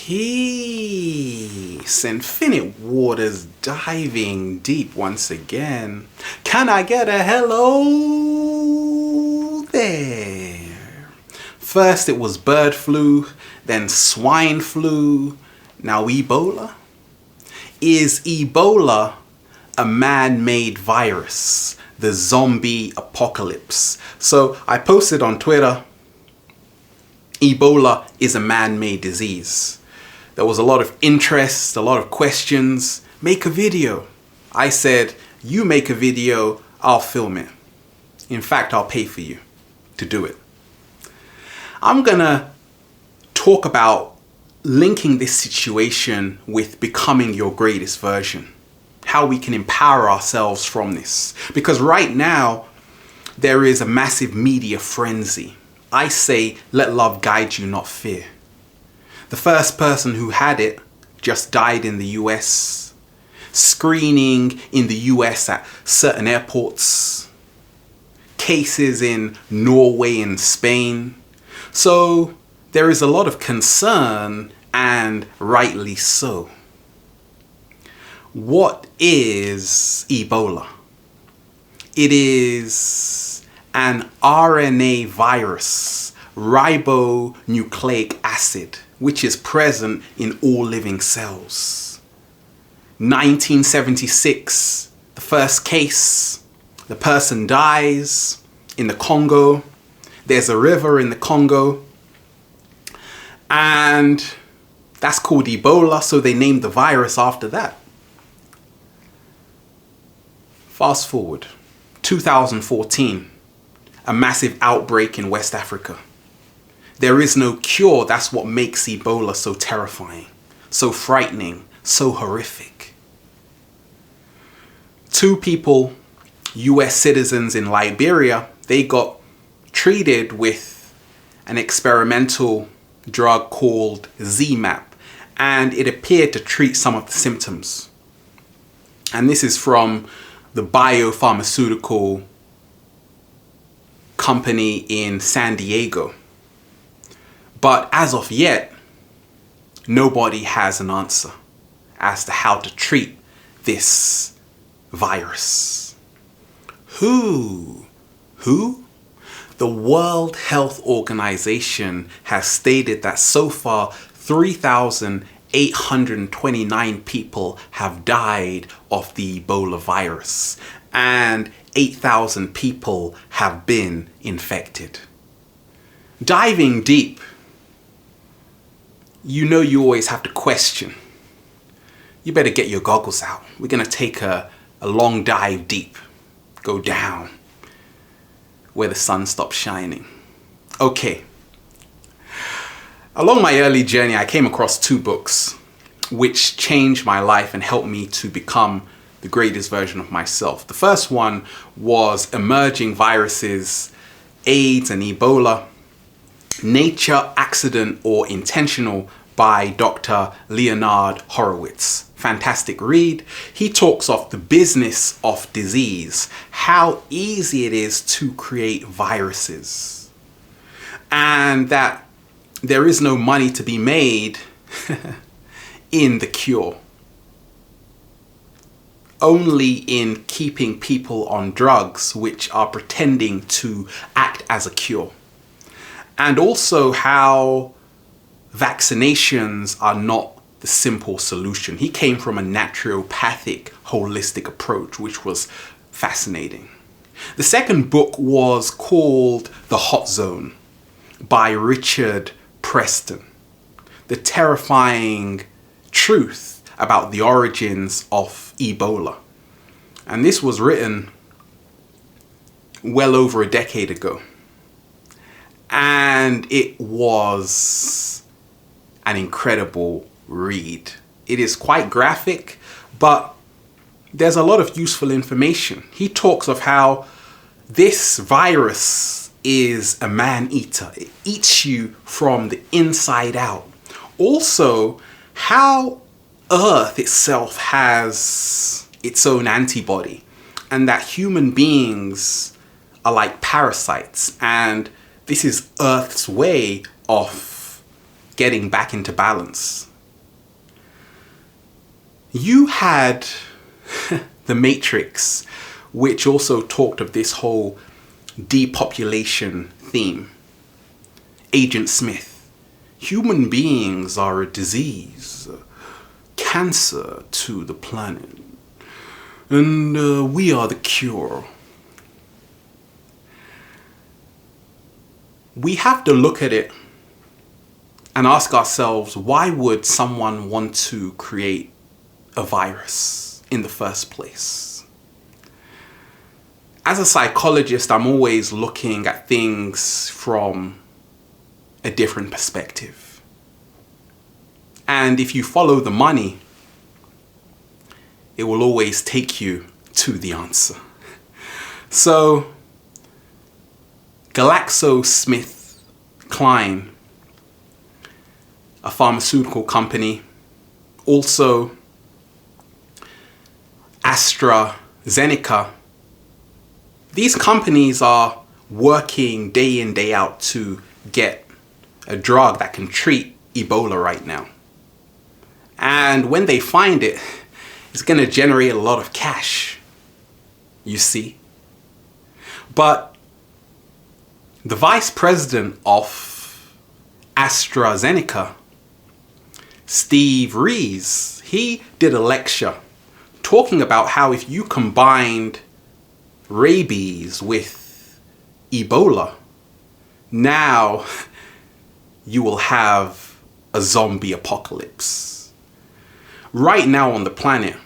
Peace, infinite waters diving deep once again. Can I get a hello there? First it was bird flu, then swine flu, now Ebola. Is Ebola a man-made virus? The zombie apocalypse. So I posted on Twitter, Ebola is a man-made disease. There was a lot of interest, a lot of questions. Make a video. I said, you make a video, I'll film it. In fact, I'll pay for you to do it. I'm gonna talk about linking this situation with becoming your greatest version. How we can empower ourselves from this. Because right now, there is a massive media frenzy. I say, let love guide you, not fear. The first person who had it just died in the US. Screening in the US at certain airports. Cases in Norway and Spain. So there is a lot of concern, and rightly so. What is Ebola? It is an RNA virus, ribonucleic acid, which is present in all living cells. 1976, the first case, the person dies in the Congo. There's a river in the Congo, and that's called Ebola, so they named the virus after that. Fast forward, 2014, a massive outbreak in West Africa. There is no cure. That's what makes Ebola so terrifying, so frightening, so horrific. 2 people, US citizens in Liberia, they got treated with an experimental drug called ZMapp, and it appeared to treat some of the symptoms. And this is from the biopharmaceutical company in San Diego. But as of yet, nobody has an answer as to how to treat this virus. Who? The World Health Organization has stated that so far 3,829 people have died of the Ebola virus, and 8,000 people have been infected. Diving deep, you know you always have to question. You better get your goggles out. We're going to take a long dive deep. Go down where the sun stops shining. Okay. Along my early journey, I came across 2 books which changed my life and helped me to become the greatest version of myself. The first one was Emerging Viruses, AIDS and Ebola, Nature, Accident or Intentional by Dr. Leonard Horowitz. Fantastic read. He talks of the business of disease, how easy it is to create viruses, and that there is no money to be made in the cure. Only in keeping people on drugs which are pretending to act as a cure. And also how vaccinations are not the simple solution. He came from a naturopathic, holistic approach, which was fascinating. The second book was called The Hot Zone by Richard Preston. The terrifying truth about the origins of Ebola. And this was written well over a decade ago. And it was an incredible read. It is quite graphic, but there's a lot of useful information. He talks of how this virus is a man-eater. It eats you from the inside out. Also, how Earth itself has its own antibody, and that human beings are like parasites, and this is Earth's way of getting back into balance. You had The Matrix, which also talked of this whole depopulation theme. Agent Smith, human beings are a disease, cancer to the planet, and we are the cure. We have to look at it and ask ourselves, why would someone want to create a virus in the first place? As a psychologist, I'm always looking at things from a different perspective. And if you follow the money, it will always take you to the answer. So, GlaxoSmithKline, a pharmaceutical company, also AstraZeneca, these companies are working day in, day out to get a drug that can treat Ebola right now. And when they find it, it's going to generate a lot of cash, you see. But the vice president of AstraZeneca, Steve Rees, he did a lecture talking about how if you combined rabies with Ebola, now you will have a zombie apocalypse. Right now on the planet,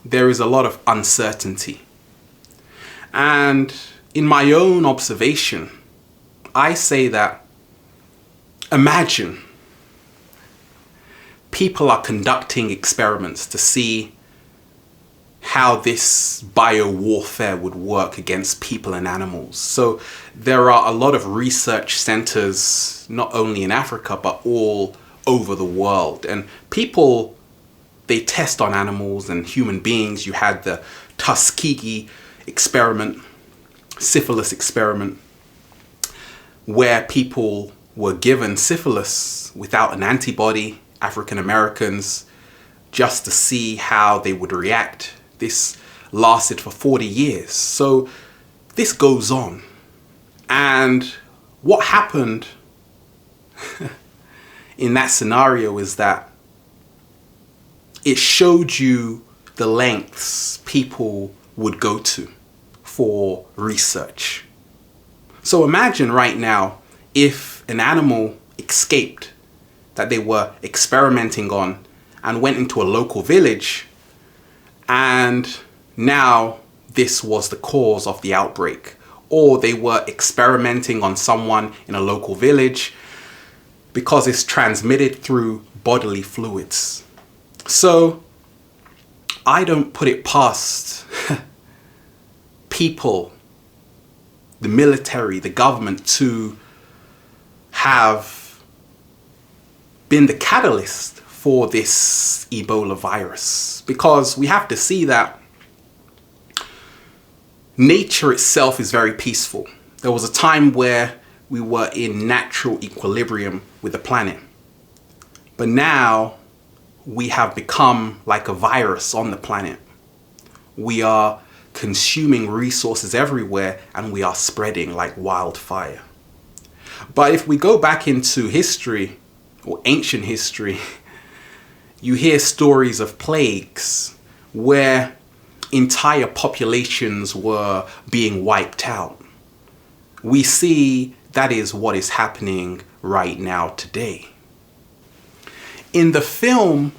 there is a lot of uncertainty. And in my own observation, I say that imagine people are conducting experiments to see how this biowarfare would work against people and animals. So there are a lot of research centers, not only in Africa, but all over the world. And people, they test on animals and human beings. You had the Tuskegee experiment, syphilis experiment, where people were given syphilis without an antibody, African Americans, just to see how they would react. This lasted for 40 years. So this goes on. And what happened in that scenario is that it showed you the lengths people would go to for research. So imagine right now if an animal escaped that they were experimenting on and went into a local village, and now this was the cause of the outbreak. Or they were experimenting on someone in a local village because it's transmitted through bodily fluids. So I don't put it past people, the military, the government, to have been the catalyst for this Ebola virus, because we have to see that nature itself is very peaceful. There was a time where we were in natural equilibrium with the planet, but now we have become like a virus on the planet. We are consuming resources everywhere and we are spreading like wildfire. But if we go back into history, or ancient history, you hear stories of plagues where entire populations were being wiped out. We see that is what is happening right now today. In the film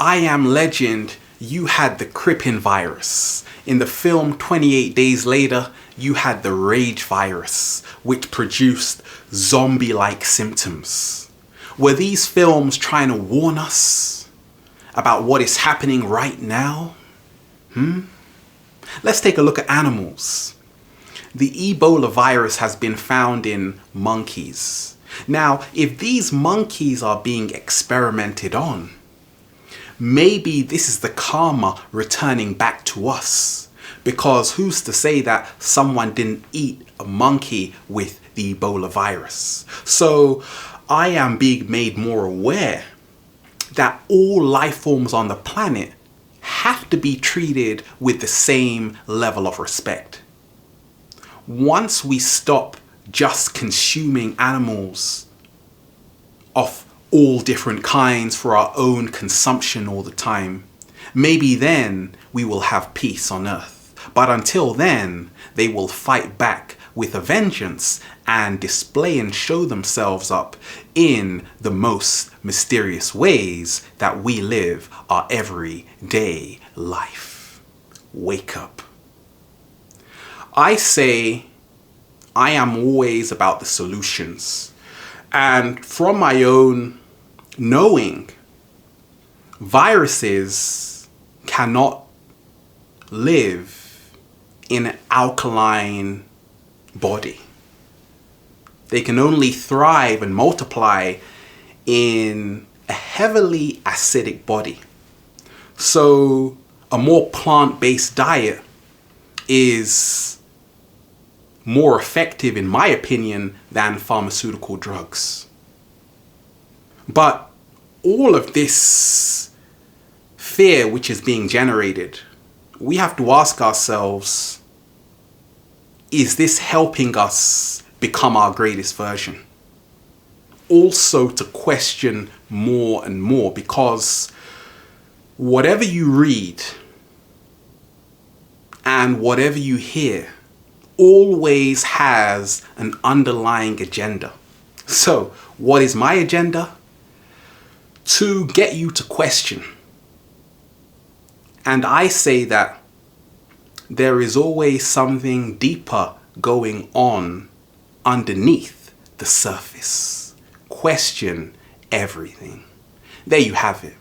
I Am Legend, you had the Crippen virus. In the film 28 Days Later, you had the Rage virus, which produced zombie-like symptoms. Were these films trying to warn us about what is happening right now? Let's take a look at animals. The Ebola virus has been found in monkeys. Now, if these monkeys are being experimented on, maybe this is the karma returning back to us. Because who's to say that someone didn't eat a monkey with the Ebola virus? So I am being made more aware that all life forms on the planet have to be treated with the same level of respect. Once we stop just consuming animals of all different kinds for our own consumption all the time, maybe then we will have peace on earth. But until then, they will fight back with a vengeance and display and show themselves up in the most mysterious ways that we live our everyday life. Wake up. I say I am always about the solutions. And from my own knowing, viruses cannot live in an alkaline body. They can only thrive and multiply in a heavily acidic body. So a more plant-based diet is more effective, in my opinion, than pharmaceutical drugs. But all of this fear which is being generated, we have to ask ourselves, is this helping us become our greatest version? Also to question more and more, because whatever you read and whatever you hear always has an underlying agenda. So what is my agenda? To get you to question. And I say that there is always something deeper going on underneath the surface. Question everything. There you have it.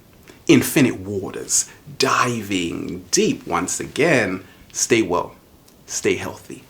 Infinite waters, diving deep once again. Stay well, stay healthy.